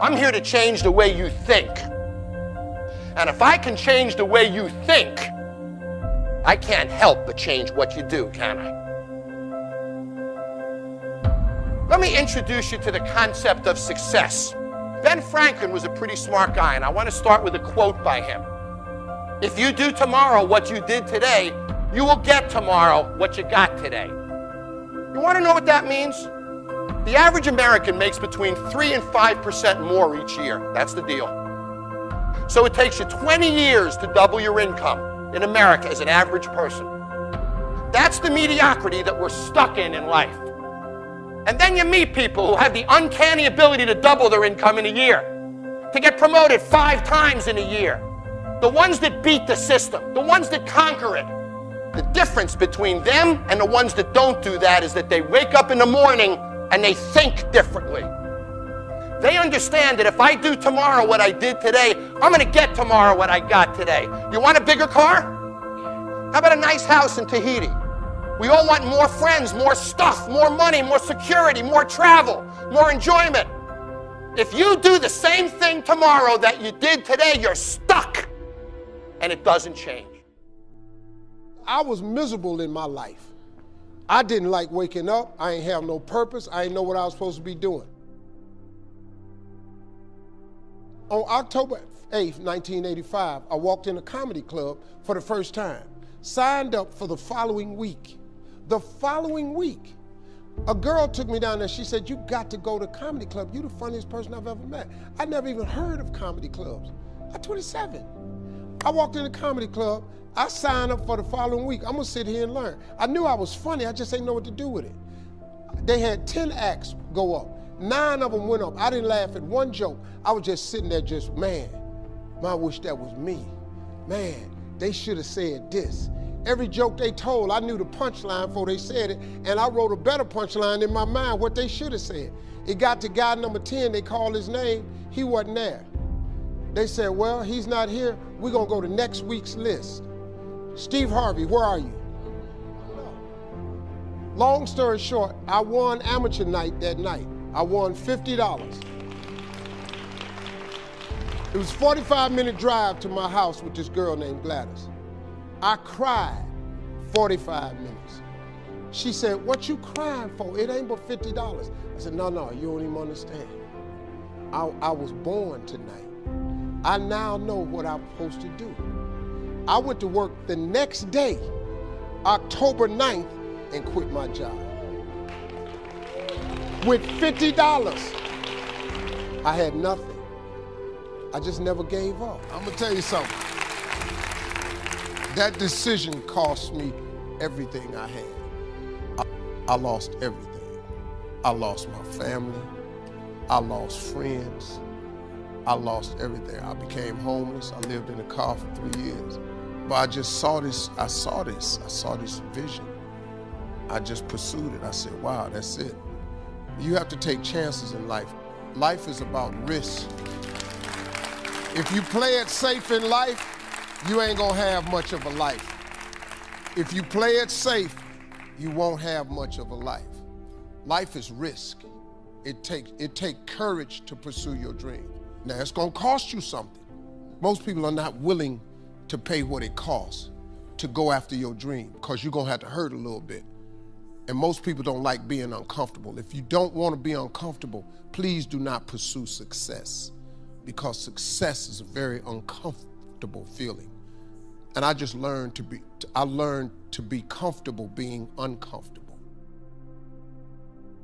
I'm here to change the way you think. And if I can change the way you think, I can't help but change what you do, can I? Let me introduce you to the concept of success. Ben Franklin was a pretty smart guy, and I want to start with a quote by him. If you do tomorrow what you did today, you will get tomorrow what you got today. You want to know what that means? The average American makes between 3 and 5% more each year. That's the deal. So it takes you 20 years to double your income in America as an average person. That's the mediocrity that we're stuck in life. And then you meet people who have the uncanny ability to double their income in a year, to get promoted 5 times in a year. The ones that beat the system, the ones that conquer it. The difference between them and the ones that don't do that is that they wake up in the morning and they think differently. They understand that if I do tomorrow what I did today, I'm going to get tomorrow what I got today. You want a bigger car? How about a nice house in Tahiti? We all want more friends, more stuff, more money, more security, more travel, more enjoyment. If you do the same thing tomorrow that you did today, you're stuck, and it doesn't change. I was miserable in my life. I didn't like waking up. I ain't have no purpose. I ain't know what I was supposed to be doing. On October 8th, 1985, I walked in a comedy club for the first time. Signed up for the following week. The following week, a girl took me down there. She said, "You got to go to comedy club. You're the funniest person I've ever met." I never even heard of comedy clubs. I'm 27. I walked in the comedy club. I signed up for the following week. I'm gonna sit here and learn. I knew I was funny, I just didn't know what to do with it. They had 10 acts go up. 9 of them went up. I didn't laugh at one joke. I was just sitting there just, man, I wish that was me. Man, they should have said this. Every joke they told, I knew the punchline before they said it, and I wrote a better punchline in my mind, what they should have said. It got to guy number 10, they called his name, he wasn't there. They said, well, he's not here, we're gonna go to next week's list. Steve Harvey, where are you? Long story short, I won amateur night that night. I won $50. It was a 45-minute drive to my house with this girl named Gladys. I cried 45 minutes. She said, "What you crying for? It ain't but $50. I said, no, you don't even understand. I was born tonight. I now know what I'm supposed to do. I went to work the next day, October 9th, and quit my job. With $50, I had nothing. I just never gave up. I'm gonna tell you something. That decision cost me everything I had. I lost everything. I lost my family. I lost friends. I lost everything. I became homeless. I lived in a car for 3 years. But I just saw this, I saw this vision. I just pursued it. I said, wow, that's it. You have to take chances in life. Life is about risk. If you play it safe in life, you ain't gonna have much of a life. If you play it safe, you won't have much of a life. Life is risk. It takes courage to pursue your dream. Now, it's gonna cost you something. Most people are not willing to pay what it costs to go after your dream, because you're gonna have to hurt a little bit. And most people don't like being uncomfortable. If you don't wanna be uncomfortable, please do not pursue success, because success is a very uncomfortable feeling. And I just learned to be comfortable being uncomfortable.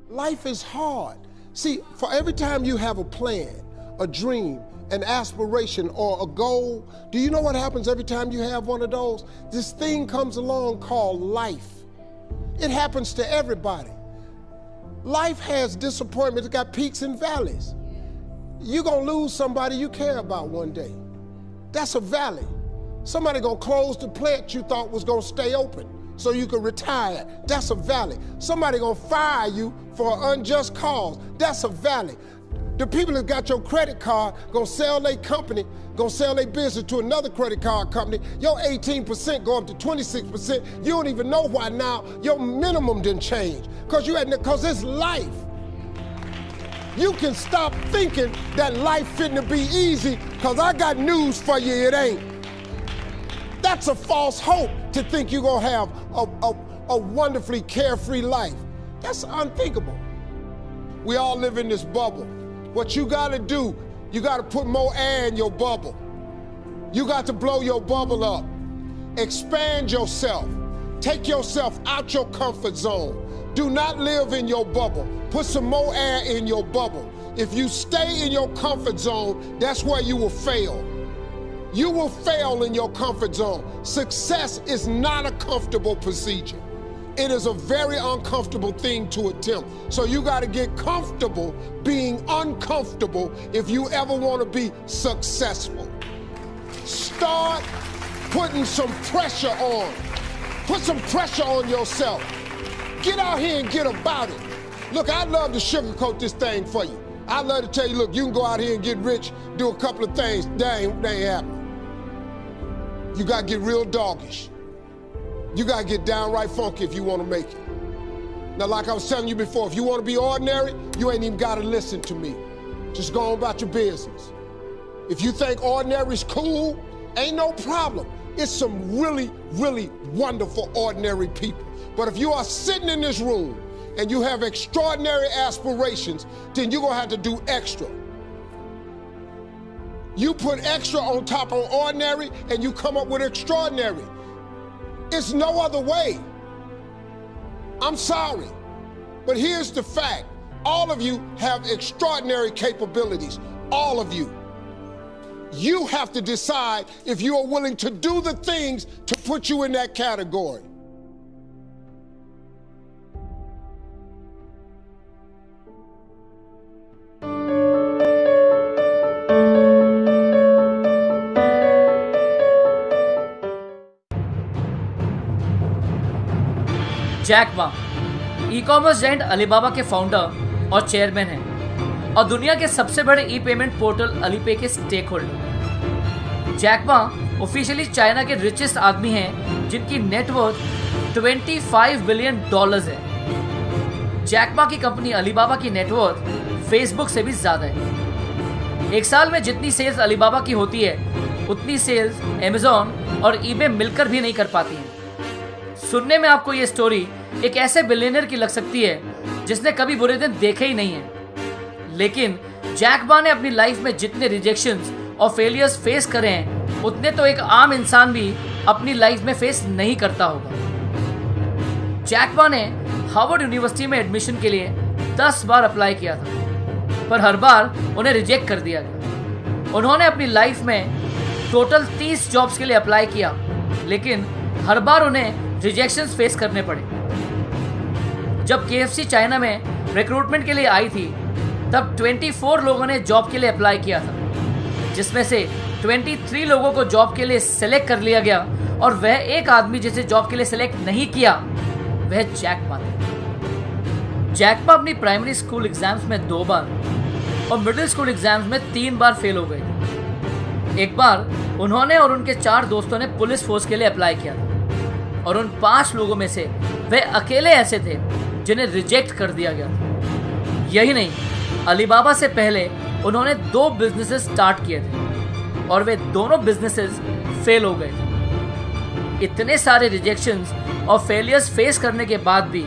Life is hard. See, for every time you have a plan, a dream, an aspiration, or a goal, do you know what happens every time you have one of those? This thing comes along called life. It happens to everybody. Life has disappointments, it's got peaks and valleys. You're gonna lose somebody you care about one day. That's a valley. Somebody gonna close the plant you thought was gonna stay open so you could retire. That's a valley. Somebody gonna fire you for an unjust cause. That's a valley. The people that got your credit card gonna sell their company, gonna sell their business to another credit card company. Your 18% go up to 26%. You don't even know why now your minimum didn't change. Cause it's life. You can stop thinking that life fitting to be easy, because I got news for you, it ain't. That's a false hope to think you're going to have a wonderfully carefree life. That's unthinkable. We all live in this bubble. What you got to do, you got to put more air in your bubble. You got to blow your bubble up. Expand yourself. Take yourself out your comfort zone. Do not live in your bubble. Put some more air in your bubble. If you stay in your comfort zone, that's where you will fail. You will fail in your comfort zone. Success is not a comfortable procedure. It is a very uncomfortable thing to attempt. So you got to get comfortable being uncomfortable if you ever want to be successful. Start putting some pressure on. Put some pressure on yourself. Get out here and get about it. Look, I'd love to sugarcoat this thing for you. I'd love to tell you, look, you can go out here and get rich, do a couple of things. That ain't happening. You got to get real doggish. You got to get downright funky if you want to make it. Now, like I was telling you before, if you want to be ordinary, you ain't even got to listen to me. Just go on about your business. If you think ordinary's cool, ain't no problem. It's some really, really wonderful ordinary people. But if you are sitting in this room and you have extraordinary aspirations, then you're going to have to do extra. You put extra on top of ordinary and you come up with extraordinary. It's no other way. I'm sorry, but here's the fact. All of you have extraordinary capabilities, all of you. You have to decide if you are willing to do the things to put you in that category. Jack Ma e commerce giant Alibaba के founder और chairman हैं और दुनिया के सबसे बड़े e payment portal Alipay के stake holder. Jack Ma officially China के रिचेस्ट आदमी हैं जिनकी नेटवर्थ $25 बिलियन है। जैक मा की कंपनी अलीबाबा की नेटवर्थ फेसबुक से भी ज्यादा है। एक साल में जितनी सेल्स अलीबाबा की होती है उतनी सेल्स अमेज़न और ईबे मिलकर भी नहीं कर पाती हैं। सुनने में आपको ये स्टोरी एक ऐसे बिलियनर की लग सकती है जिसने कभी बुरे दिन देखे ही नहीं है, लेकिन जैक मा ने अपनी लाइफ में जितने रिजेक्शंस और फेलियर्स फेस करे हैं उतने तो एक आम इंसान भी अपनी लाइफ में फेस नहीं करता होगा। जैक मा ने हार्वर्ड यूनिवर्सिटी में एडमिशन के लिए 10 बार अप्लाई किया था, पर हर बार उन्हें रिजेक्ट कर दिया गया। उन्होंने अपनी लाइफ में टोटल 30 जॉब्स के लिए अप्लाई किया, लेकिन हर बार उन्हें रिजेक्शंस फेस करने पड़े। जब KFC चाइना में रिक्रूटमेंट के लिए आई थी तब 24 लोगों ने जॉब के लिए अप्लाई किया था, जिसमें से 23 लोगों को जॉब के लिए सिलेक्ट कर लिया गया और वह एक आदमी जिसे जॉब के लिए सिलेक्ट नहीं किया वह जैक मा था। जैक मा अपनी प्राइमरी स्कूल एग्जाम्स में 2 बार और मिडिल स्कूल एग्जाम्स में 3 बार फेल हो गए। एक बार उन्होंने और उनके 4 दोस्तों ने पुलिस फोर्स के लिए अप्लाई किया था और उन 5 लोगों में से वे अकेले ऐसे थे जिन्हें रिजेक्ट कर दिया गया था। यही नहीं, अलीबाबा से पहले उन्होंने 2 बिजनेसेस स्टार्ट किए थे और वे दोनों बिजनेसेस फेल हो गए थे। इतने सारे रिजेक्शंस और फेलियर्स फेस करने के बाद भी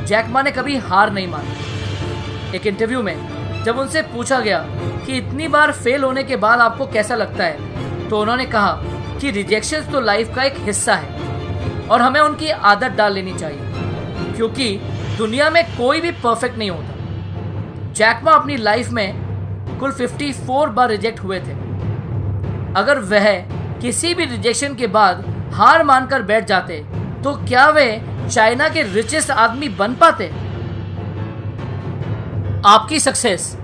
जैक मा ने कभी हार नहीं मानी। एक इंटरव्यू में जब उनसे पूछा गया कि इतनी बार फेल होने के बाद आपको कैसा लगता है, तो उन्होंने कहा कि रिजेक्शंस तो लाइफ का एक हिस्सा है और हमें उनकी आदत डाल लेनी चाहिए, क्योंकि दुनिया में कोई भी परफेक्ट नहीं होता। जैक मा अपनी लाइफ में कुल 54 बार रिजेक्ट हुए थे। अगर वह किसी भी रिजेक्शन के बाद हार मानकर बैठ जाते तो क्या वे चाइना के रिचेस्ट आदमी बन पाते? आपकी सक्सेस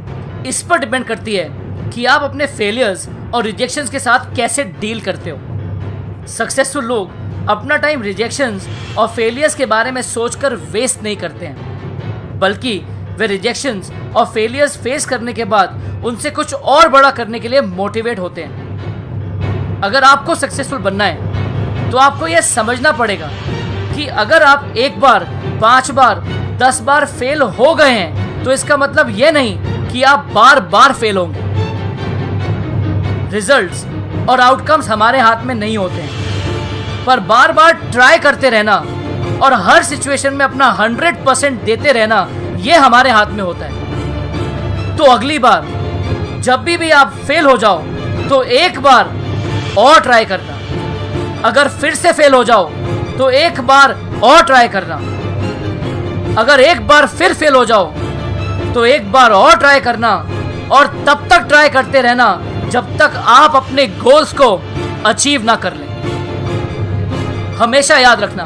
इस पर डिपेंड करती है कि आप अपने फेलियर्स और रिजेक्शंस के साथ कैसे डील करते हो। सक्सेसफुल लोग अपना टाइम रिजेक्शंस और फेलियर्स के बारे में सोचकर वेस्ट नहीं करते हैं, बल्कि वे रिजेक्शंस और फेलियर्स फेस करने के बाद उनसे कुछ और बड़ा करने के लिए मोटिवेट होते हैं। अगर आपको सक्सेसफुल बनना है तो आपको यह समझना पड़ेगा कि अगर आप 1 बार, 5 बार, 10 बार फेल हो गए हैं तो इसका मतलब यह नहीं कि आप बार बार फेल होंगे। रिजल्ट्स और आउटकम्स हमारे हाथ में नहीं होते हैं, पर बार बार ट्राई करते रहना और हर सिचुएशन में अपना 100% देते रहना, यह हमारे हाथ में होता है। तो अगली बार जब भी आप फेल हो जाओ तो एक बार और ट्राई करना। अगर फिर से फेल हो जाओ तो एक बार और ट्राई करना। अगर एक बार फिर फेल हो जाओ तो एक बार और ट्राई करना, और तब तक ट्राई करते रहना जब तक आप अपने गोल्स को अचीव ना कर लें। हमेशा याद रखना,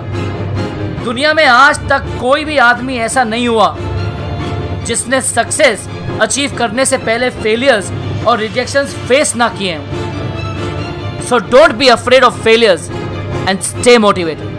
दुनिया में आज तक कोई भी आदमी ऐसा नहीं हुआ जिसने सक्सेस अचीव करने से पहले फेलियर्स और रिजेक्शंस फेस ना किए हैं। So don't be afraid of failures and stay motivated.